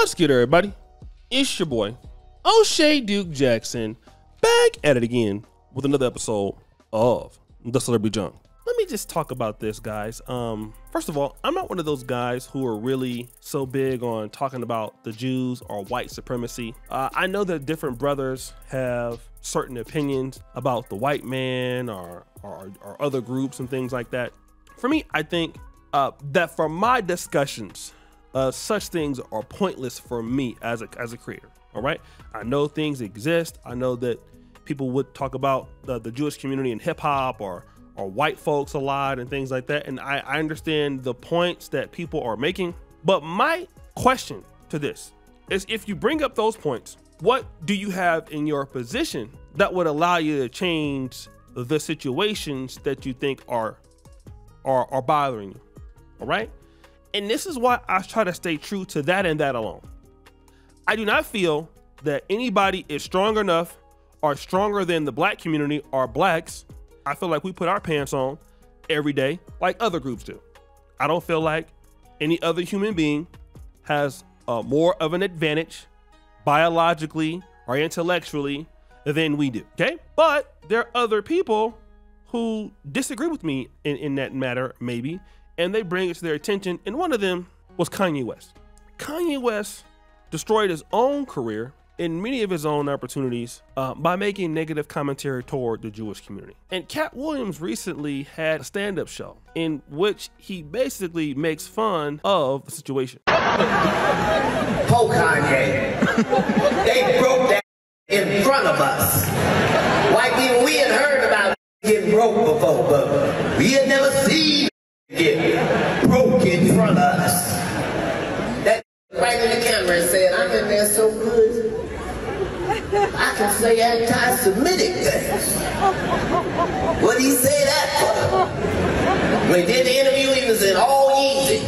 What's good, everybody? It's your boy, O'Shea Duke Jackson, back at it again with another episode of The Celebrity Junk. Let me just talk about this, guys. First of all, I'm not one of those guys who are really so big on talking about the Jews or white supremacy. I know that different brothers have certain opinions about the white man or other groups and things like that. For me, I think that for my discussions, such things are pointless for me as a creator. All right, I know things exist. I know that people would talk about the Jewish community in hip hop or white folks a lot and things like that, and I understand the points that people are making. But my question to this is, if you bring up those points, what do you have in your position that would allow you to change the situations that you think are bothering you? All right. And this is why I try to stay true to that and that alone. I do not feel that anybody is strong enough or stronger than the black community or blacks. I feel like we put our pants on every day like other groups do. I don't feel like any other human being has more of an advantage biologically or intellectually than we do, okay? But there are other people who disagree with me in that matter, maybe, and they bring it to their attention, and one of them was Kanye West. Kanye West destroyed his own career and many of his own opportunities by making negative commentary toward the Jewish community. And Katt recently had a stand-up show in which he basically makes fun of the situation. Po Kanye, they broke that in front of us. White people, we had heard about getting broke before, but we had never seen get broke in front of us. That right in the camera and said, I'm in there so good, I can say anti-Semitic things. What he say that for? When he did the interview, he was in all Yeezy.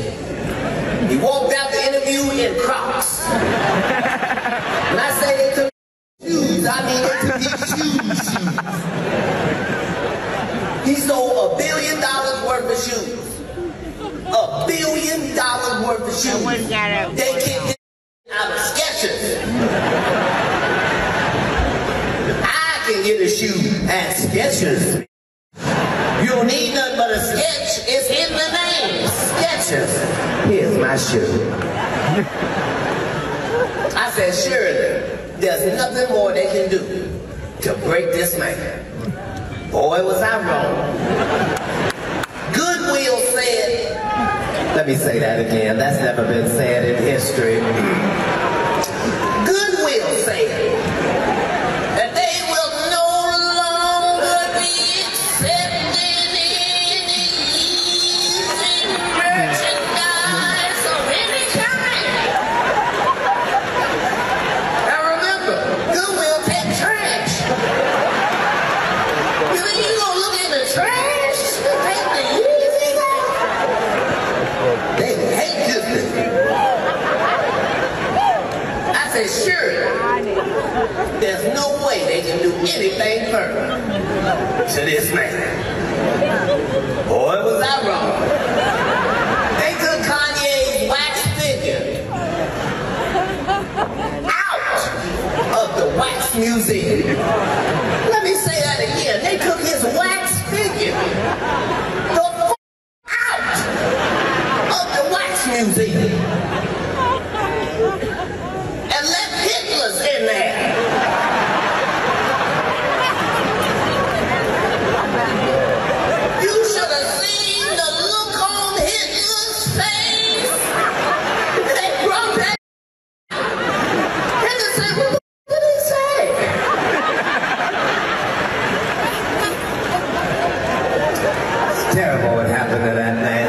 He walked out the interview in Crocs. When I say they took shoes, I mean they took his shoes. He sold $1 billion worth of shoes. $1 billion worth of shoes. They kicked it out of Skechers. I can get a shoe at Skechers. You don't need nothing but a sketch. It's in the name, Skechers. Here's my shoe. I said, surely there's nothing more they can do to break this man. Boy, was I wrong. Goodwill said, let me say that again, that's never been said in history. Goodwill said that they will no longer be accepting any using merchandise of any kind. Now remember, Goodwill take trash. You think you gonna look in the trash and take the Yeezys out? They hate this thing. I said, sure, there's no way they can do anything further to this man. Boy, was I wrong. They took Kanye's wax figure out of the wax museum. Let me say that again. They took his wax figure the out of the wax museum and left Hitler's in there. You should have seen the look on Hitler's face. They brought that. Hitler said, what did he say? It's terrible what happened to that man.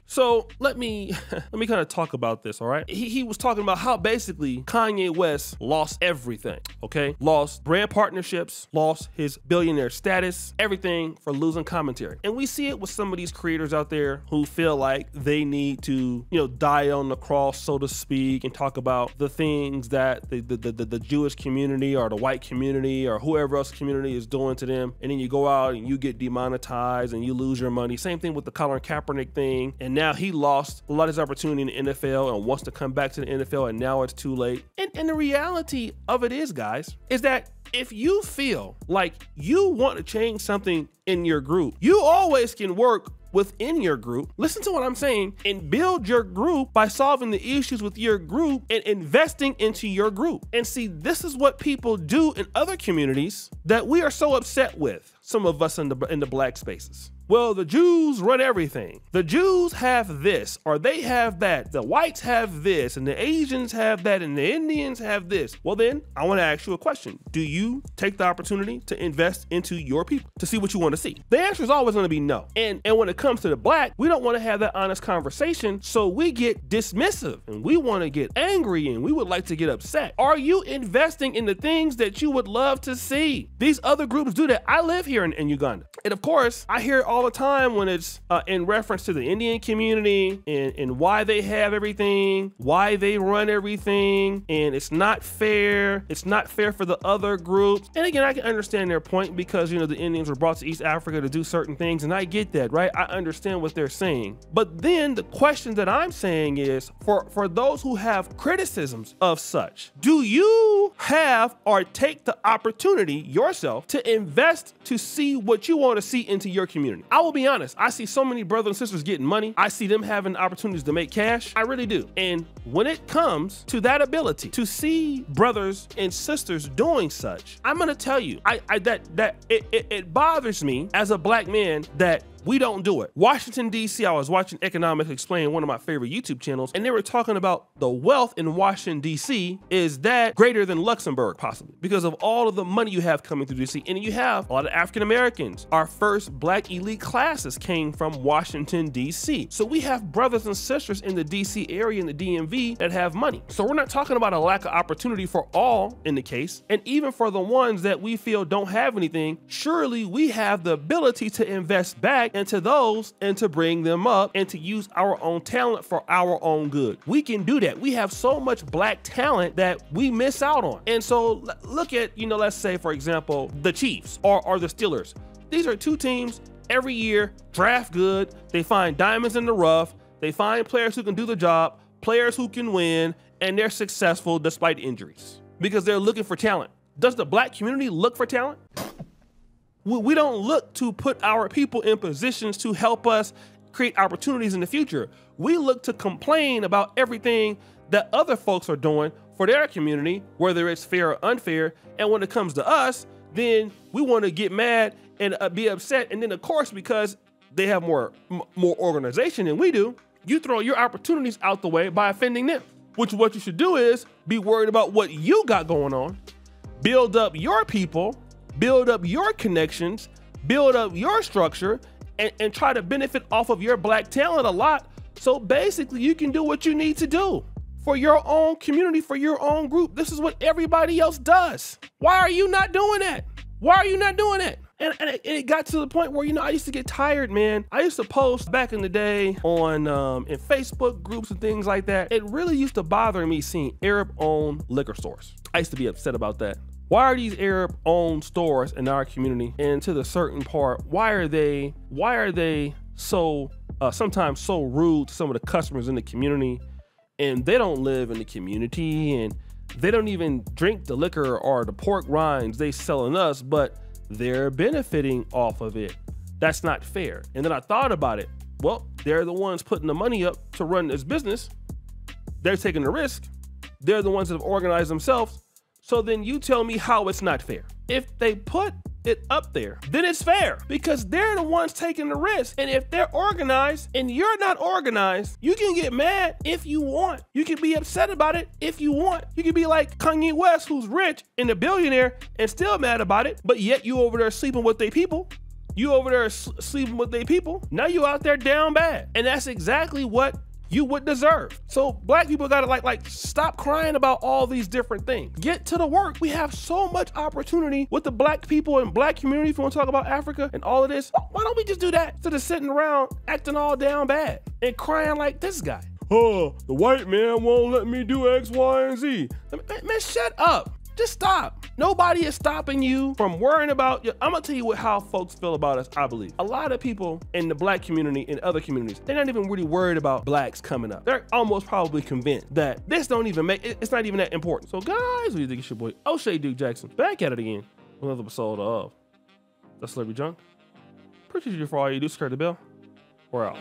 So let me kind of talk about this, all right? He was talking about how basically Kanye West lost everything, okay? Lost brand partnerships, lost his billionaire status, everything for losing commentary. And we see it with some of these creators out there who feel like they need to, you know, die on the cross, so to speak, and talk about the things that the Jewish community or the white community or whoever else community is doing to them. And then you go out and you get demonetized and you lose your money. Same thing with the Colin Kaepernick thing. And now he lost lost a lot of his opportunity in the NFL and wants to come back to the NFL, and now it's too late. And the reality of it is, guys, is that if you feel like you want to change something in your group, you always can work within your group. Listen to what I'm saying, and build your group by solving the issues with your group and investing into your group. And see, this is what people do in other communities that we are so upset with, some of us in the black spaces. Well, the Jews run everything. The Jews have this, or they have that. The whites have this, and the Asians have that, and the Indians have this. Well, then I want to ask you a question. Do you take the opportunity to invest into your people to see what you want to see? The answer is always going to be no. And when it comes to the black, we don't want to have that honest conversation, so we get dismissive, and we want to get angry, and we would like to get upset. Are you investing in the things that you would love to see? These other groups do that. I live here in Uganda, and of course, I hear all the time when it's in reference to the Indian community and why they have everything, why they run everything, and it's not fair. It's not fair for the other groups. And again, I can understand their point because, you know, the Indians were brought to East Africa to do certain things, and I get that, right? I understand what they're saying. But then the question that I'm saying is, for those who have criticisms of such, do you have or take the opportunity yourself to invest to see what you want to see into your community? I will be honest, I see so many brothers and sisters getting money. I see them having opportunities to make cash. I really do. And when it comes to that ability to see brothers and sisters doing such, I'm gonna tell you, it bothers me as a black man that we don't do it. Washington, D.C., I was watching Economics Explained, one of my favorite YouTube channels, and they were talking about the wealth in Washington, D.C. is that greater than Luxembourg, possibly, because of all of the money you have coming through D.C. And you have a lot of African Americans. Our first black elite classes came from Washington, D.C. So we have brothers and sisters in the D.C. area, in the DMV, that have money. So we're not talking about a lack of opportunity for all in the case. And even for the ones that we feel don't have anything, surely we have the ability to invest back into those and to bring them up and to use our own talent for our own good. We can do that. We have so much black talent that we miss out on. And so look at, you know, let's say, for example, the Chiefs or the Steelers. These are two teams every year, draft good. They find diamonds in the rough. They find players who can do the job, players who can win, and they're successful despite injuries because they're looking for talent. Does the black community look for talent? We don't look to put our people in positions to help us create opportunities in the future. We look to complain about everything that other folks are doing for their community, whether it's fair or unfair. And when it comes to us, then we want to get mad and be upset. And then, of course, because they have more organization than we do, you throw your opportunities out the way by offending them. Which what you should do is be worried about what you got going on, build up your people, build up your connections, build up your structure, and try to benefit off of your black talent a lot. So basically you can do what you need to do for your own community, for your own group. This is what everybody else does. Why are you not doing that? Why are you not doing that? And it got to the point where, you know, I used to get tired, man. I used to post back in the day on in Facebook groups and things like that. It really used to bother me seeing Arab-owned liquor stores. I used to be upset about that. Why are these Arab-owned stores in our community, and to the certain part, why are they so sometimes so rude to some of the customers in the community, and they don't live in the community, and they don't even drink the liquor or the pork rinds they selling us, but they're benefiting off of it. That's not fair. And then I thought about it. Well, they're the ones putting the money up to run this business. They're taking the risk. They're the ones that have organized themselves. So then you tell me how it's not fair. If they put it up there, then it's fair because they're the ones taking the risk. And if they're organized and you're not organized, you can get mad if you want. You can be upset about it if you want. You can be like Kanye West, who's rich and a billionaire and still mad about it, but yet you over there sleeping with their people. You over there sleeping with their people. Now you out there down bad. And that's exactly what you would deserve. So black people gotta like stop crying about all these different things. Get to the work. We have so much opportunity with the black people and black community. If you want to talk about Africa and all of this, why don't we just do that instead of sitting around acting all down bad and crying like this guy? Oh, the white man won't let me do X, Y, and Z. Man, shut up. Just stop. Nobody is stopping you from worrying about you. I'm gonna tell you how folks feel about us, I believe. A lot of people in the black community and other communities, they're not even really worried about blacks coming up. They're almost probably convinced that this don't even make, it's not even that important. So guys, what do you think? It's your boy, O'Shea Duke Jackson, back at it again with another episode of The Celebrity Junk. Appreciate you for all you do. Subscribe to the bell. We're out.